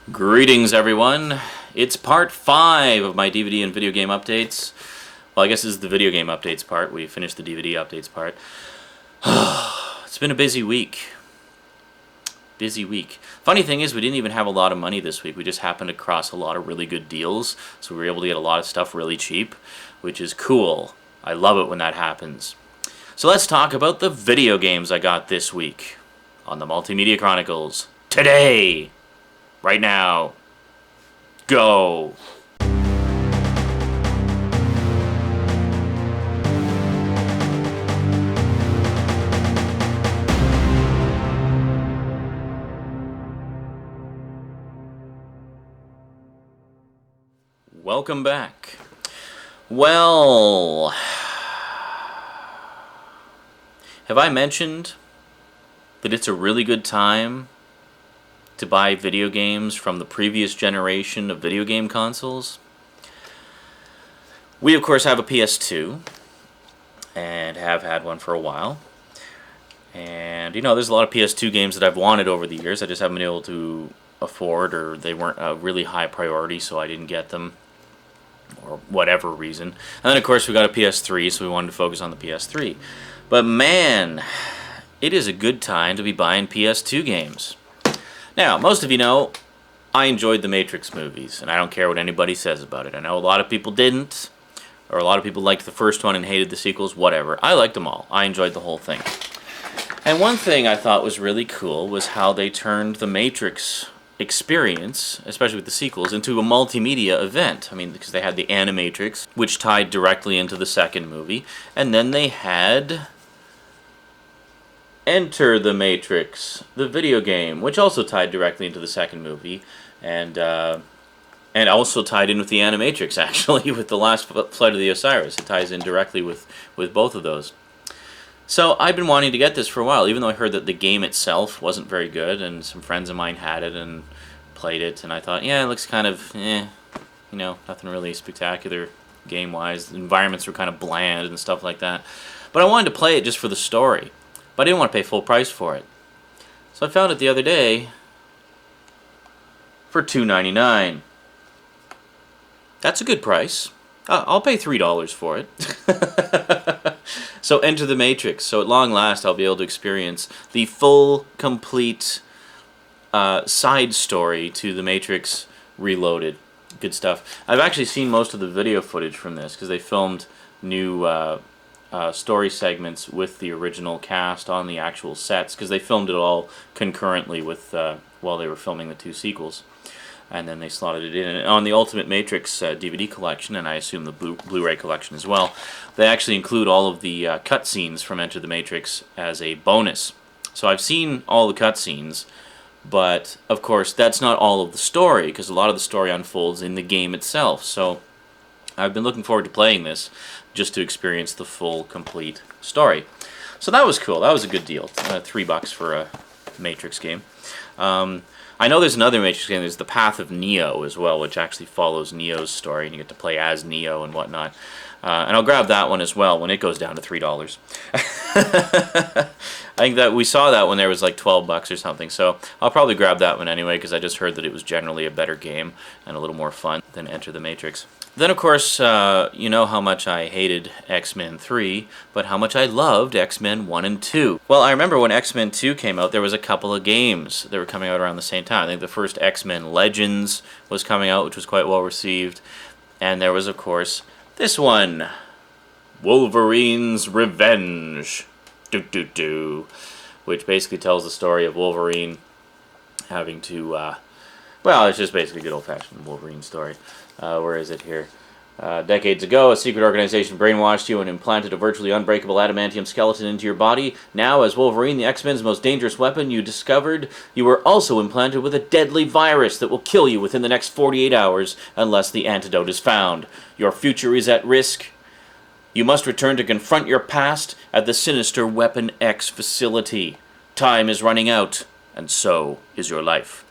Greetings, everyone. It's part 5 of my DVD and video game updates. Well, I guess this is the video game updates part. We finished the DVD updates part. It's been a busy week. Busy week. Funny thing is, we didn't even have a lot of money this week. We just happened across a lot of really good deals, so we were able to get a lot of stuff really cheap, which is cool. I love it when that happens. So let's talk about the video games I got this week on the Multimedia Chronicles. Today! Right now. Go! Welcome back. Well, have I mentioned that it's a really good time to buy video games from the previous generation of video game consoles? We, of course, have a PS2 and have had one for a while. And, you know, there's a lot of PS2 games that I've wanted over the years. I just haven't been able to afford, or they weren't a really high priority, so I didn't get them, or whatever reason. And then, of course, we got a PS3, so we wanted to focus on the PS3. But, man, it is a good time to be buying PS2 games. Now, most of you know, I enjoyed the Matrix movies, and I don't care what anybody says about it. I know a lot of people didn't, or a lot of people liked the first one and hated the sequels, whatever. I liked them all. I enjoyed the whole thing. And one thing I thought was really cool was how they turned the Matrix experience, especially with the sequels, into a multimedia event. I mean, because they had the Animatrix, which tied directly into the second movie, and then they had Enter the Matrix, the video game, which also tied directly into the second movie, and also tied in with the Animatrix, actually, with the last Flight of the Osiris. It ties in directly with both of those. So I've been wanting to get this for a while, even though I heard that the game itself wasn't very good, and some friends of mine had it and played it, and I thought, yeah, it looks kind of, nothing really spectacular game-wise. The environments were kind of bland and stuff like that. But I wanted to play it just for the story. But I didn't want to pay full price for it. So I found it the other day for $2.99. That's a good price. I'll pay $3 for it. So Enter the Matrix. So at long last I'll be able to experience the full, complete side story to the Matrix Reloaded. Good stuff. I've actually seen most of the video footage from this because they filmed new story segments with the original cast on the actual sets, because they filmed it all concurrently with while they were filming the two sequels, and then they slotted it in. And on the Ultimate Matrix DVD collection, and I assume the Blu-ray collection as well, they actually include all of the cutscenes from Enter the Matrix as a bonus. So I've seen all the cutscenes, but of course that's not all of the story, because a lot of the story unfolds in the game itself. So I've been looking forward to playing this just to experience the full, complete story. So that was cool. That was a good deal. $3 for a Matrix game. I know there's another Matrix game. There's The Path of Neo as well, which actually follows Neo's story, and you get to play as Neo and whatnot. And I'll grab that one as well when it goes down to $3. I think that we saw that when there was like $12 or something, so I'll probably grab that one anyway, because I just heard that it was generally a better game and a little more fun than Enter the Matrix. Then, of course, you know how much I hated X-Men 3, but how much I loved X-Men 1 and 2. Well, I remember when X-Men 2 came out, there was a couple of games that were coming out around the same time. I think the first X-Men Legends was coming out, which was quite well received. And there was, of course, this one, Wolverine's Revenge, which basically tells the story of Wolverine having to, well, it's just basically a good old-fashioned Wolverine story. Where is it here? Decades ago, a secret organization brainwashed you and implanted a virtually unbreakable adamantium skeleton into your body. Now, as Wolverine, the X-Men's most dangerous weapon, you discovered you were also implanted with a deadly virus that will kill you within the next 48 hours unless the antidote is found. Your future is at risk. You must return to confront your past at the sinister Weapon X facility. Time is running out, and so is your life.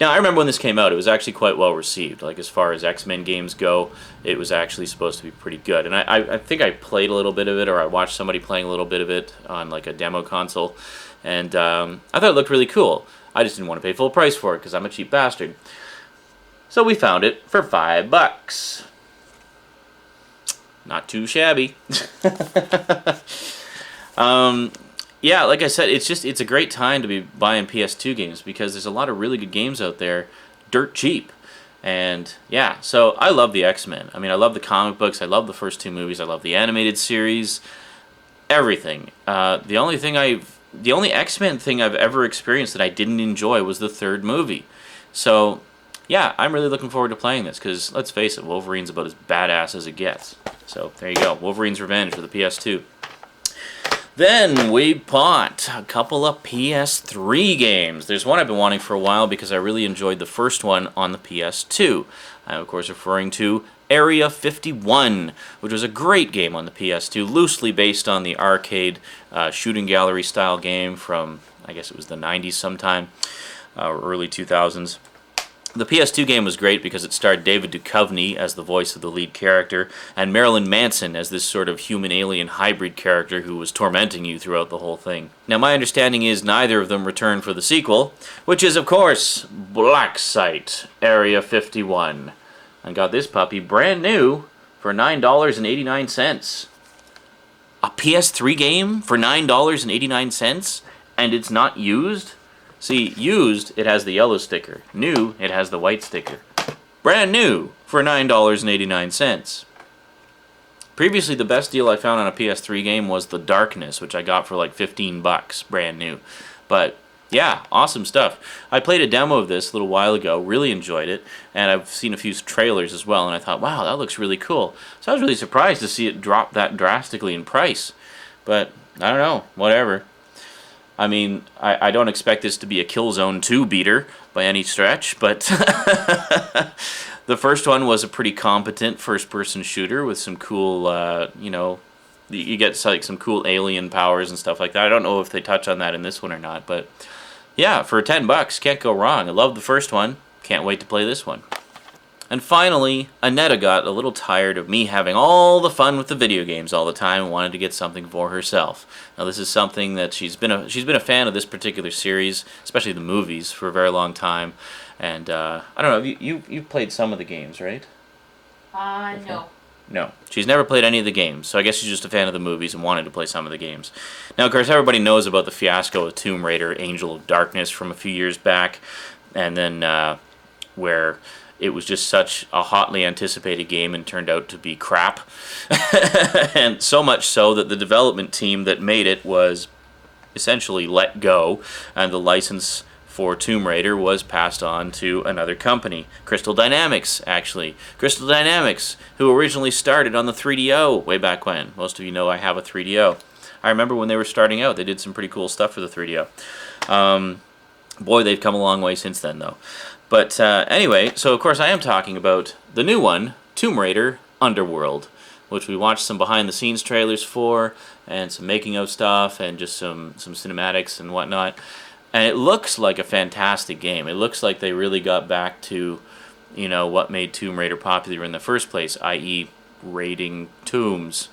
Now, I remember when this came out, it was actually quite well received. Like, as far as X-Men games go, it was actually supposed to be pretty good. And I think I played a little bit of it, or I watched somebody playing a little bit of it on, like, a demo console. And I thought it looked really cool. I just didn't want to pay full price for it because I'm a cheap bastard. So we found it for $5. Not too shabby. Yeah, like I said, it's a great time to be buying PS2 games because there's a lot of really good games out there, dirt cheap. And yeah, so I love the X-Men. I mean, I love the comic books. I love the first 2 movies. I love the animated series. Everything. The only X-Men thing I've ever experienced that I didn't enjoy was the 3rd movie. So yeah, I'm really looking forward to playing this because let's face it, Wolverine's about as badass as it gets. So there you go, Wolverine's Revenge for the PS2. Then we bought a couple of PS3 games. There's one I've been wanting for a while because I really enjoyed the first one on the PS2. I'm of course referring to Area 51, which was a great game on the PS2, loosely based on the arcade shooting gallery style game from, I guess it was the 90s sometime, or early 2000s. The PS2 game was great because it starred David Duchovny as the voice of the lead character, and Marilyn Manson as this sort of human-alien hybrid character who was tormenting you throughout the whole thing. Now, my understanding is neither of them returned for the sequel, which is, of course, Black Site Area 51. I got this puppy brand new for $9.89. A PS3 game for $9.89, and it's not used? See, used, it has the yellow sticker. New, it has the white sticker. Brand new for $9.89. Previously, the best deal I found on a PS3 game was The Darkness, which I got for like $15, brand new. But yeah, awesome stuff. I played a demo of this a little while ago, really enjoyed it, and I've seen a few trailers as well, and I thought, wow, that looks really cool. So I was really surprised to see it drop that drastically in price. But, I don't know, whatever. I mean, I don't expect this to be a Killzone 2 beater by any stretch, but the first one was a pretty competent first-person shooter with some cool, you know, you get like some cool alien powers and stuff like that. I don't know if they touch on that in this one or not, but yeah, for $10, can't go wrong. I love the first one, can't wait to play this one. And finally, Annetta got a little tired of me having all the fun with the video games all the time and wanted to get something for herself. Now this is something that she's been a fan of this particular series, especially the movies, for a very long time. And I don't know, you've played some of the games, right? No. No. She's never played any of the games, so I guess she's just a fan of the movies and wanted to play some of the games. Now, of course, everybody knows about the fiasco of Tomb Raider, Angel of Darkness from a few years back, and then where it was just such a hotly anticipated game and turned out to be crap. And so much so that the development team that made it was essentially let go, and the license for Tomb Raider was passed on to another company, Crystal Dynamics, actually. Crystal Dynamics, who originally started on the 3DO way back when. Most of you know I have a 3DO. I remember when they were starting out, they did some pretty cool stuff for the 3DO. Boy, they've come a long way since then, though. But anyway, so of course I am talking about the new one, Tomb Raider Underworld, which we watched some behind-the-scenes trailers for, and some making-of stuff, and just some cinematics and whatnot. And it looks like a fantastic game. It looks like they really got back to, you know, what made Tomb Raider popular in the first place, i.e. raiding tombs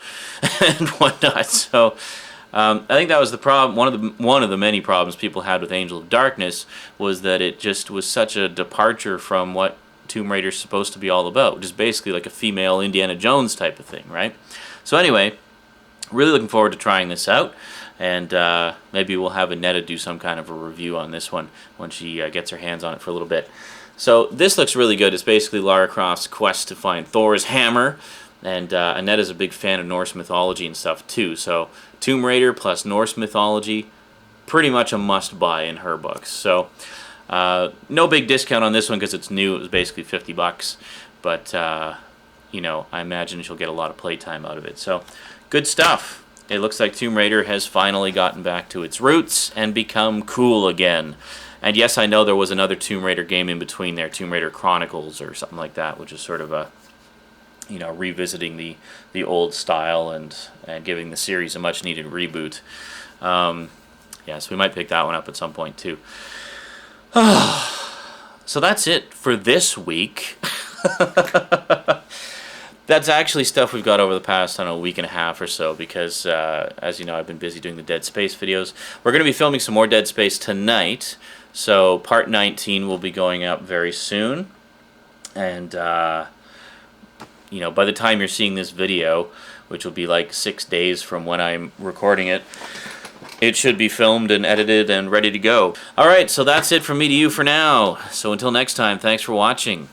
and whatnot. So I think that was the problem. One of the many problems people had with Angel of Darkness was that it just was such a departure from what Tomb Raider's supposed to be all about, which is basically like a female Indiana Jones type of thing, right? So anyway, really looking forward to trying this out, and maybe we'll have Annetta do some kind of a review on this one when she gets her hands on it for a little bit. So this looks really good. It's basically Lara Croft's quest to find Thor's hammer, and Annetta's a big fan of Norse mythology and stuff too, so Tomb Raider plus Norse mythology, pretty much a must-buy in her books. So no big discount on this one because it's new. It was basically $50, but you know, I imagine she'll get a lot of playtime out of it. So good stuff. It looks like Tomb Raider has finally gotten back to its roots and become cool again. And yes, I know there was another Tomb Raider game in between there, Tomb Raider Chronicles or something like that, which is sort of a, you know, revisiting the old style and giving the series a much needed reboot. Yeah, so we might pick that one up at some point too. So that's it for this week. That's actually stuff we've got over the past, I don't know, week and a half or so, because as you know, I've been busy doing the Dead Space videos. We're going to be filming some more Dead Space tonight. So part 19 will be going up very soon. And, you know, by the time you're seeing this video, which will be like 6 days from when I'm recording it, it should be filmed and edited and ready to go. Alright, so that's it from me to you for now. So until next time, thanks for watching.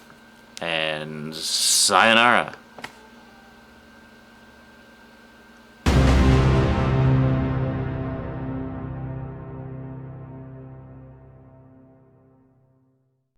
And sayonara.